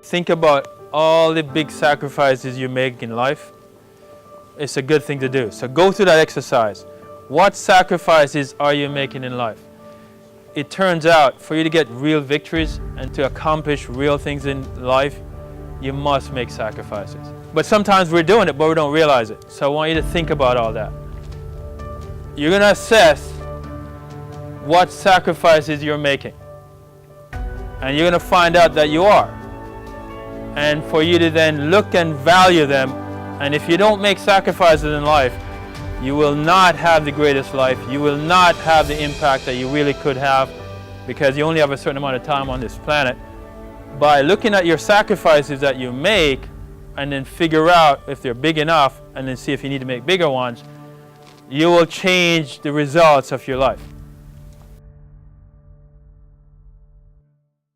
Think about all the big sacrifices you make in life. It's a good thing to do. So go through that exercise. What sacrifices are you making in life? It turns out for you to get real victories and to accomplish real things in life, you must make sacrifices. But sometimes we're doing it, but we don't realize it. So I want you to think about all that. You're going to assess what sacrifices you're making. And you're going to find out that you are. And for you to then look and value them. And if you don't make sacrifices in life, you will not have the greatest life. You will not have the impact that you really could have, because you only have a certain amount of time on this planet. By looking at your sacrifices that you make and then figure out if they're big enough and then see if you need to make bigger ones, you will change the results of your life.